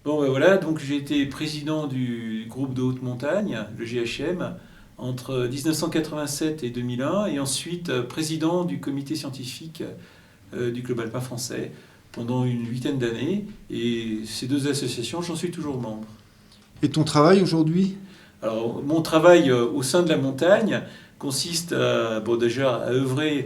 Bon, ben voilà, donc j'ai été président du groupe de haute montagne, le GHM, entre 1987 et 2001, et ensuite président du comité scientifique du Club alpin français pendant une huitaine d'années. Et ces deux associations, j'en suis toujours membre. Et ton travail aujourd'hui? Alors, mon travail au sein de la montagne consiste bon, déjà à œuvrer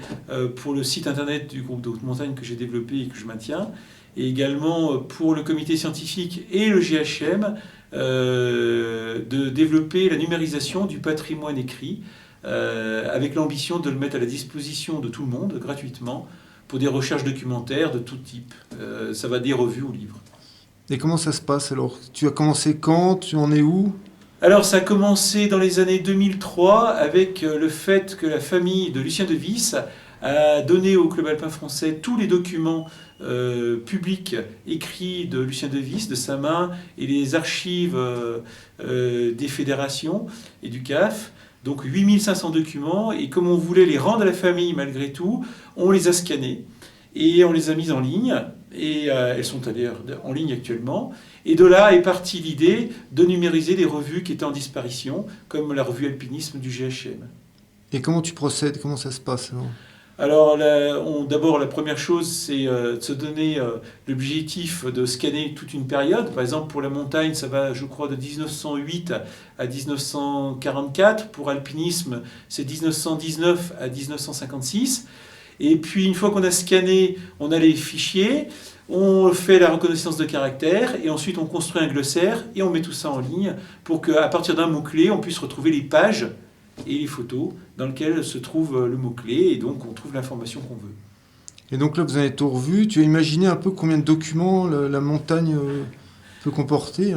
pour le site internet du groupe de haute montagne que j'ai développé et que je maintiens, et également pour le comité scientifique et le GHM, de développer la numérisation du patrimoine écrit, avec l'ambition de le mettre à la disposition de tout le monde gratuitement pour des recherches documentaires de tout type. Ça va des revues aux livres. Et comment ça se passe alors? Tu as commencé quand? Tu en es où? Alors ça a commencé dans les années 2003 avec le fait que la famille de Lucien de Vis a donné au Club alpin français tous les documents publics écrits de Lucien de Vis, de sa main, et les archives des fédérations et du CAF. Donc 8500 documents, et comme on voulait les rendre à la famille malgré tout, on les a scannés et on les a mis en ligne, et elles sont d'ailleurs en ligne actuellement. Et de là est partie l'idée de numériser des revues qui étaient en disparition, comme la revue Alpinisme du GHM. Et comment tu procèdes? Comment ça se passe alors d'abord, la première chose, c'est de se donner l'objectif de scanner toute une période. Par exemple, pour la montagne, ça va, je crois, de 1908 à 1944. Pour alpinisme, c'est 1919 à 1956. Et puis, une fois qu'on a scanné, on a les fichiers, on fait la reconnaissance de caractères, et ensuite on construit un glossaire, et on met tout ça en ligne pour qu'à partir d'un mot-clé, on puisse retrouver les pages et les photos dans lesquelles se trouve le mot-clé, et donc on trouve l'information qu'on veut. Et donc là, vous avez tout revu. Tu as imaginé un peu combien de documents la montagne peut comporter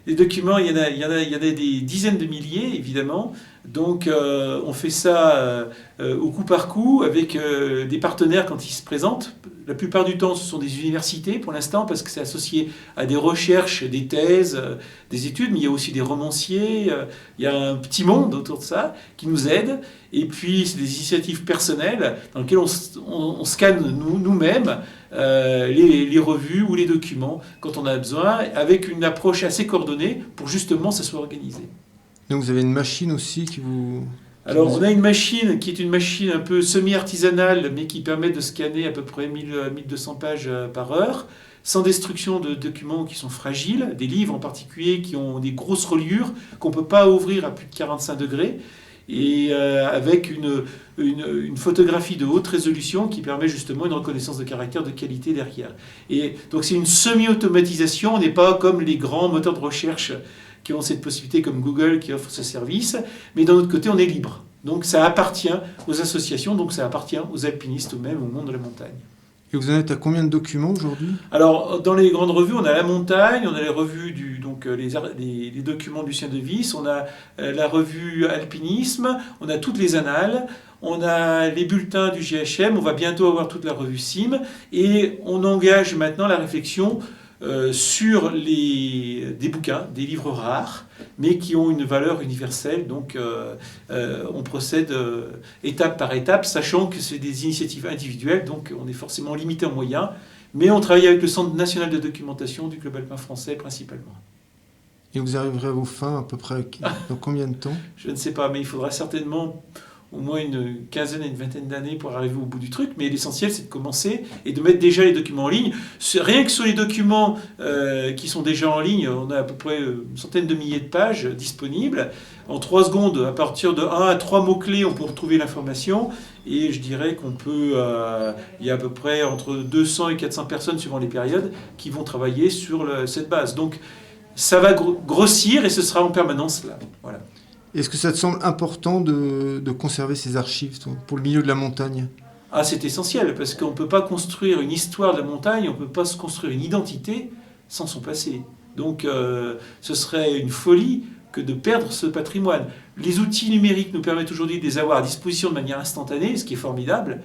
Les documents, il y en a des dizaines de milliers, évidemment. Donc on fait ça au coup par coup avec des partenaires quand ils se présentent. La plupart du temps, ce sont des universités pour l'instant, parce que c'est associé à des recherches, des thèses, des études, mais il y a aussi des romanciers, il y a un petit monde autour de ça qui nous aide. Et puis, c'est des initiatives personnelles dans lesquelles on scanne nous-mêmes les revues ou les documents quand on a besoin, avec une approche assez coordonnée pour justement ça soit organisé. Donc vous avez une machine aussi qui vous... Alors, on a une machine qui est une machine un peu semi-artisanale, mais qui permet de scanner à peu près 1200 pages par heure, sans destruction de documents qui sont fragiles, des livres en particulier qui ont des grosses reliures qu'on ne peut pas ouvrir à plus de 45 degrés, et avec une photographie de haute résolution qui permet justement une reconnaissance de caractère de qualité derrière. Et donc c'est une semi-automatisation, on n'est pas comme les grands moteurs de recherche qui ont cette possibilité comme Google qui offre ce service, mais d'un autre côté on est libre. Donc ça appartient aux associations, donc ça appartient aux alpinistes ou même au monde de la montagne. Et vous en êtes à combien de documents aujourd'hui? Alors, dans les grandes revues, on a la montagne, on a les revues donc les documents du Lucien de Vis, on a la revue Alpinisme, on a toutes les annales, on a les bulletins du GHM, on va bientôt avoir toute la revue CIM, et on engage maintenant la réflexion sur des bouquins, des livres rares, mais qui ont une valeur universelle. Donc on procède étape par étape, sachant que c'est des initiatives individuelles, donc on est forcément limité en moyens, mais on travaille avec le Centre national de documentation du Club alpin français principalement. Et vous arriverez à vos fins à peu près dans combien de temps? Je ne sais pas, mais il faudra certainement au moins une quinzaine à une vingtaine d'années pour arriver au bout du truc, mais l'essentiel c'est de commencer et de mettre déjà les documents en ligne. Rien que sur les documents qui sont déjà en ligne, on a à peu près une centaine de milliers de pages disponibles. En 3 secondes, à partir de 1 à 3 mots-clés, on peut retrouver l'information, et je dirais qu'on peut, il y a à peu près entre 200 et 400 personnes suivant les périodes qui vont travailler sur cette base. Donc ça va grossir et ce sera en permanence là. Voilà. Est-ce que ça te semble important de conserver ces archives pour le milieu de la montagne? Ah, c'est essentiel, parce qu'on ne peut pas construire une histoire de la montagne, on ne peut pas se construire une identité sans son passé. Donc ce serait une folie que de perdre ce patrimoine. Les outils numériques nous permettent aujourd'hui de les avoir à disposition de manière instantanée, ce qui est formidable.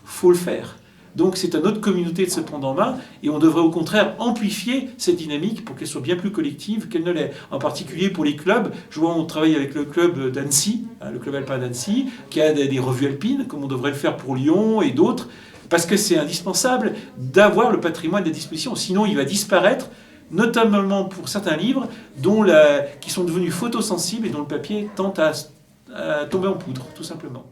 Il faut le faire. Donc c'est à notre communauté de se prendre en main, et on devrait au contraire amplifier cette dynamique pour qu'elle soit bien plus collective qu'elle ne l'est. En particulier pour les clubs, je vois on travaille avec le club d'Annecy, le club alpin d'Annecy, qui a des revues alpines, comme on devrait le faire pour Lyon et d'autres, parce que c'est indispensable d'avoir le patrimoine à disposition, sinon il va disparaître notamment pour certains livres qui sont devenus photosensibles et dont le papier tend à tomber en poudre, tout simplement.